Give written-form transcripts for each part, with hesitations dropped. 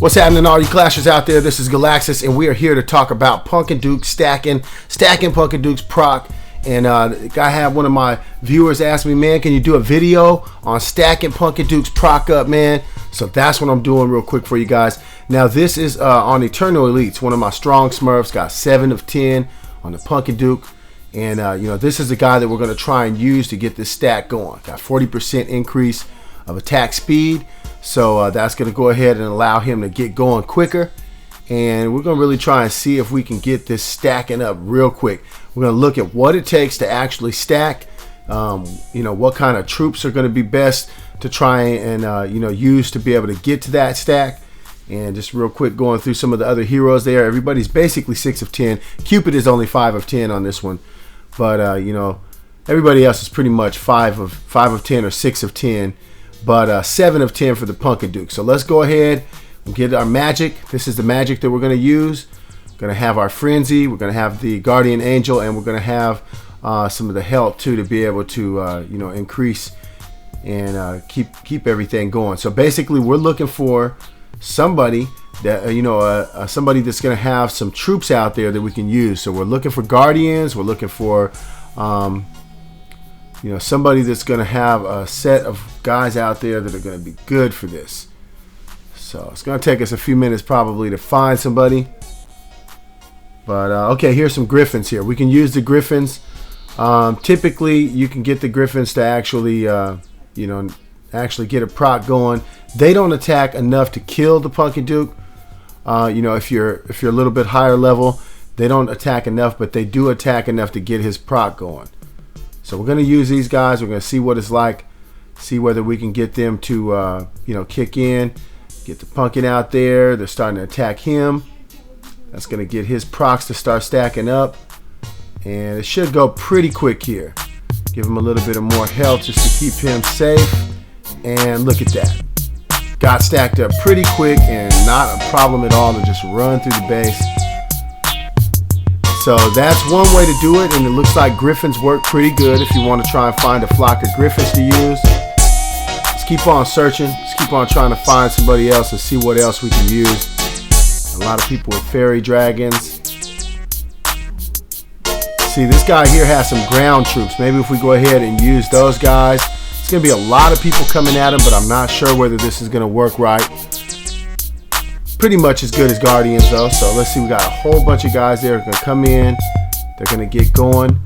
What's happening, all you clashers out there? This is Galaxis, and we are here to talk about Pumpkin Duke stacking Pumpkin Duke's proc. And I had one of my viewers ask me, man, can you do a video on stacking Pumpkin Duke's proc up, man? So that's what I'm doing real quick for you guys. Now, this is on Eternal Elites, one of my strong smurfs, got 7 of 10 on the Pumpkin Duke. And, this is the guy that we're going to try and use to get this stack going. Got 40% increase of attack speed. So that's going to go ahead and allow him to get going quicker. And we're going to really try and see if we can get this stacking up real quick. We're going to look at what it takes to actually stack. What kind of troops are going to be best to try and, use to be able to get to that stack. And just real quick going through some of the other heroes there. Everybody's basically 6 of 10. Cupid is only 5 of 10 on this one. But, everybody else is pretty much 5 of 10 or 6 of 10. But 7 of 10 for the Pumpkin Duke. So let's go ahead and get our magic. This is the magic that we're going to use. We're going to have our Frenzy. We're going to have the Guardian Angel. And we're going to have some of the health, too, to be able to, increase and keep everything going. So basically, we're looking for somebody that, somebody that's going to have some troops out there that we can use. So we're looking for Guardians. We're looking for... somebody that's going to have a set of guys out there that are going to be good for this. So it's going to take us a few minutes probably to find somebody. But, okay, here's some Griffins here. We can use the Griffins. Typically, you can get the Griffins to actually, actually get a proc going. They don't attack enough to kill the Pumpkin Duke. If you're a little bit higher level, they don't attack enough, but they do attack enough to get his proc going. So we're going to use these guys. We're going to see what it's like. See whether we can get them to, kick in. Get the Pumpkin out there. They're starting to attack him. That's going to get his procs to start stacking up. And it should go pretty quick here. Give him a little bit of more health just to keep him safe. And look at that. Got stacked up pretty quick and not a problem at all to just run through the base. So that's one way to do it, and it looks like Griffins work pretty good if you want to try and find a flock of Griffins to use. Just keep on searching. Just keep on trying to find somebody else and see what else we can use. A lot of people with fairy dragons. See, this guy here has some ground troops. Maybe if we go ahead and use those guys. It's going to be a lot of people coming at him, but I'm not sure whether this is going to work right. Pretty much as good as Guardians though. So let's see, we got a whole bunch of guys there going to come in. They're going to get going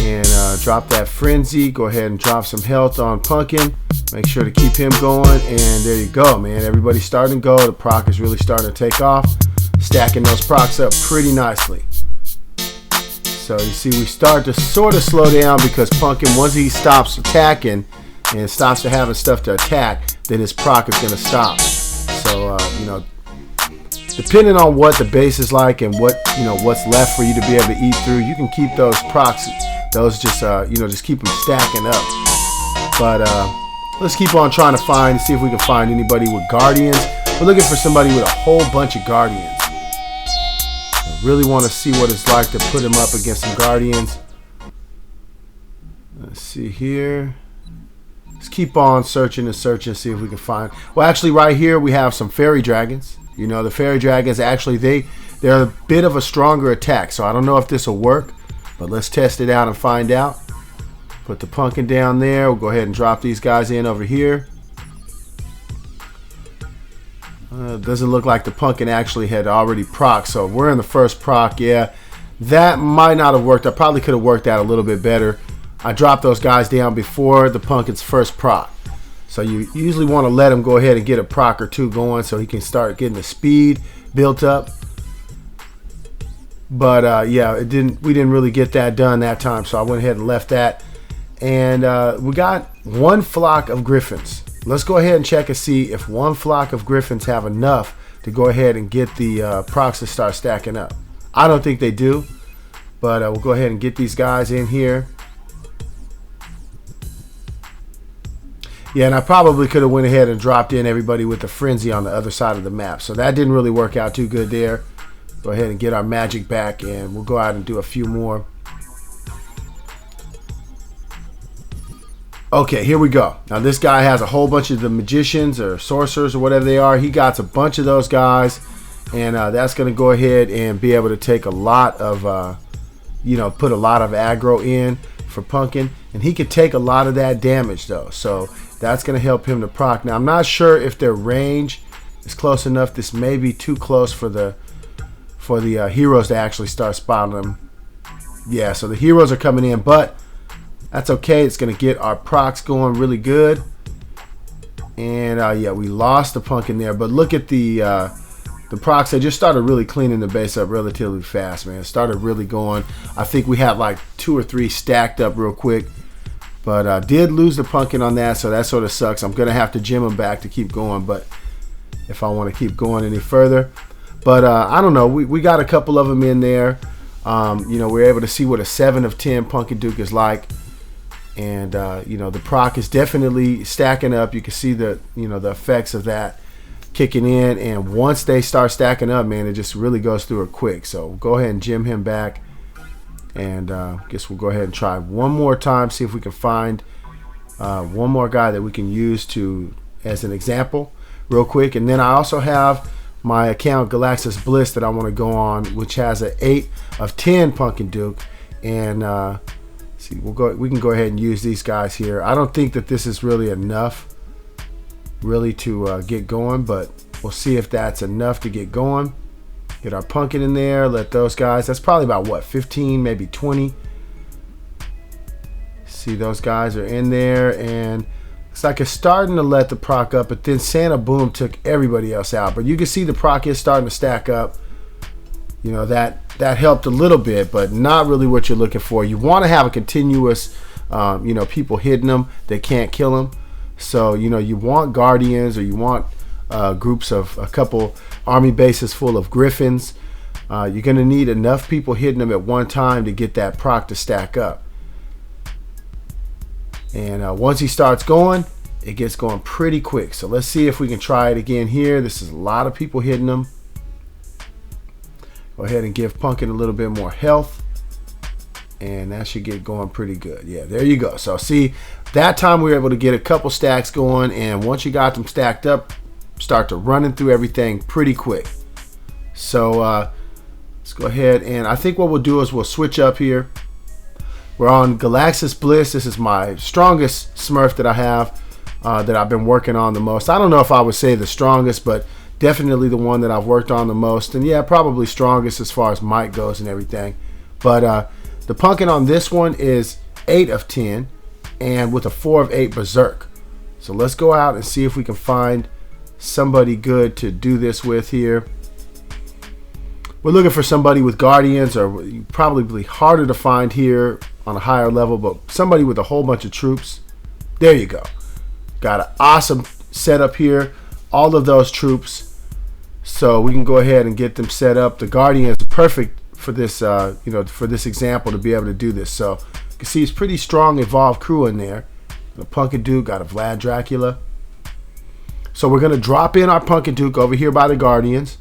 and drop that Frenzy. Go ahead and drop some health on Pumpkin. Make sure to keep him going. And there you go, man. Everybody's starting to go. The proc is really starting to take off. Stacking those procs up pretty nicely. So you see, we start to sort of slow down because Pumpkin, once he stops attacking and stops to having stuff to attack, then his proc is going to stop. So, depending on what the base is like and what's left for you to be able to eat through, you can keep those procs. Those just keep them stacking up. But let's keep on trying to see if we can find anybody with Guardians. We're looking for somebody with a whole bunch of Guardians. I really want to see what it's like to put him up against some Guardians. Let's see here. Let's keep on searching and searching, see if we can find. Well, actually, right here we have some fairy dragons. The fairy dragons, actually, they're a bit of a stronger attack. So I don't know if this will work, but let's test it out and find out. Put the Pumpkin down there. We'll go ahead and drop these guys in over here. Doesn't look like the Pumpkin actually had already proc. So we're in the first proc. Yeah, that might not have worked. I probably could have worked that a little bit better. I dropped those guys down before the Pumpkin's first proc. So you usually want to let him go ahead and get a proc or two going so he can start getting the speed built up. But we didn't really get that done that time, so I went ahead and left that. And we got one flock of Griffins. Let's go ahead and check and see if one flock of Griffins have enough to go ahead and get the procs to start stacking up. I don't think they do, but we'll go ahead and get these guys in here. Yeah, and I probably could have went ahead and dropped in everybody with the Frenzy on the other side of the map. So that didn't really work out too good there. Go ahead and get our magic back, and we'll go out and do a few more. Okay, here we go. Now this guy has a whole bunch of the magicians or sorcerers or whatever they are. He got a bunch of those guys, and that's going to go ahead and be able to take a lot of, put a lot of aggro in for Pumpkin, and he could take a lot of that damage though. So that's going to help him to proc. Now I'm not sure if their range is close enough. This may be too close for the heroes to actually start spotting them. Yeah, so the heroes are coming in, but that's okay. It's going to get our procs going really good. And yeah, we lost the Pumpkin there, but look at the procs. They just started really cleaning the base up relatively fast, man. It started really going. I think we had like 2 or 3 stacked up real quick, but did lose the Pumpkin on that, so that sort of sucks. I'm going to have to gem him back to keep going, but if I want to keep going any further. But I don't know. We got a couple of them in there. We're able to see what a 7 of 10 Pumpkin Duke is like. And the proc is definitely stacking up. You can see the the effects of that kicking in, and once they start stacking up, man, it just really goes through it quick. So we'll go ahead and gem him back, and guess we'll go ahead and try one more time, see if we can find one more guy that we can use as an example real quick. And then I also have my account Galaxis Bliss that I want to go on, which has an 8 of 10 Pumpkin Duke, and see, we can go ahead and use these guys here. I don't think that this is really enough really to get going, but we'll see if that's enough to get going. Get our Pumpkin in there, let those guys, that's probably about what, 15, maybe 20. See, those guys are in there, and it's like it's starting to let the proc up, but then Santa Boom took everybody else out. But you can see the proc is starting to stack up. That helped a little bit, but not really what you're looking for. You want to have a continuous, people hitting them. They can't kill them. So, you want Guardians, or you want groups of a couple army bases full of Griffins. You're going to need enough people hitting them at one time to get that proc to stack up. And once he starts going, it gets going pretty quick. So let's see if we can try it again here. This is a lot of people hitting them. Go ahead and give Pumpkin a little bit more health, and that should get going pretty good. Yeah, there you go. So see, that time we were able to get a couple stacks going, and once you got them stacked up, start to running through everything pretty quick. So let's go ahead, and I think what we'll do is we'll switch up here. We're on Galaxis Bliss. This is my strongest Smurf that I have, that I've been working on the most. I don't know if I would say the strongest, but definitely the one that I've worked on the most. And yeah, probably strongest as far as might goes and everything. But the Pumpkin on this one is 8 of 10, and with a 4 of 8 Berserk. So let's go out and see if we can find somebody good to do this with here. We're looking for somebody with Guardians, or probably harder to find here on a higher level, but somebody with a whole bunch of troops. There you go. Got an awesome setup here. All of those troops. So we can go ahead and get them set up. The Guardians are perfect for this, for this example, to be able to do this. So you can see it's pretty strong evolved crew in there. The Pumpkin Duke got a Vlad Dracula. So we're going to drop in our Pumpkin Duke over here by the Guardians,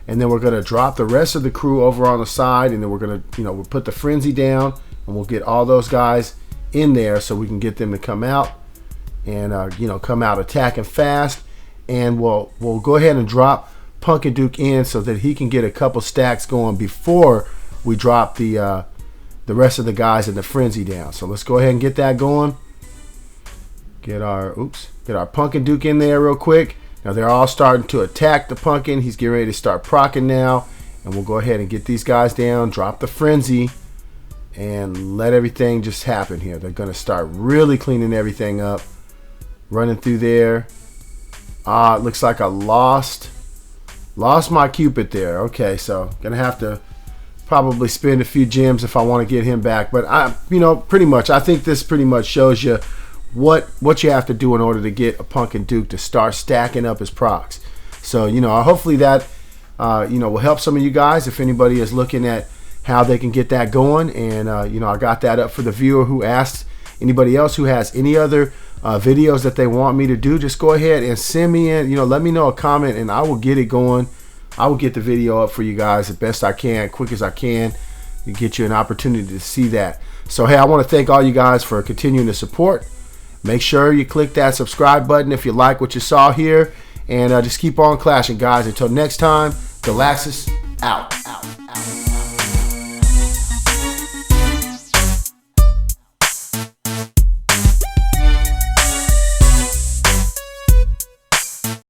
and then we're going to drop the rest of the crew over on the side, and then we're going to, we'll put the Frenzy down, and we'll get all those guys in there so we can get them to come out and come out attacking fast. And we'll go ahead and drop Pumpkin Duke in so that he can get a couple stacks going before we drop the rest of the guys in the Frenzy down. So let's go ahead and get that going. Get our Pumpkin Duke in there real quick. Now they're all starting to attack the Pumpkin. He's getting ready to start procking now, and we'll go ahead and get these guys down, drop the Frenzy, and let everything just happen here. They're going to start really cleaning everything up, running through there. It looks like I lost my Cupid there. Okay, so gonna have to probably spend a few gems if I want to get him back. But pretty much, I think this pretty much shows you what you have to do in order to get a Pumpkin Duke to start stacking up his procs. So hopefully that will help some of you guys if anybody is looking at how they can get that going. And I got that up for the viewer who asked. Anybody else who has any other videos that they want me to do, just go ahead and send me in, let me know a comment, and I will get it going. I will get the video up for you guys the best I can, quick as I can, and get you an opportunity to see that. So hey, I want to thank all you guys for continuing to support. Make sure you click that subscribe button if you like what you saw here. And just keep on clashing, guys. Until next time, Galaxis out.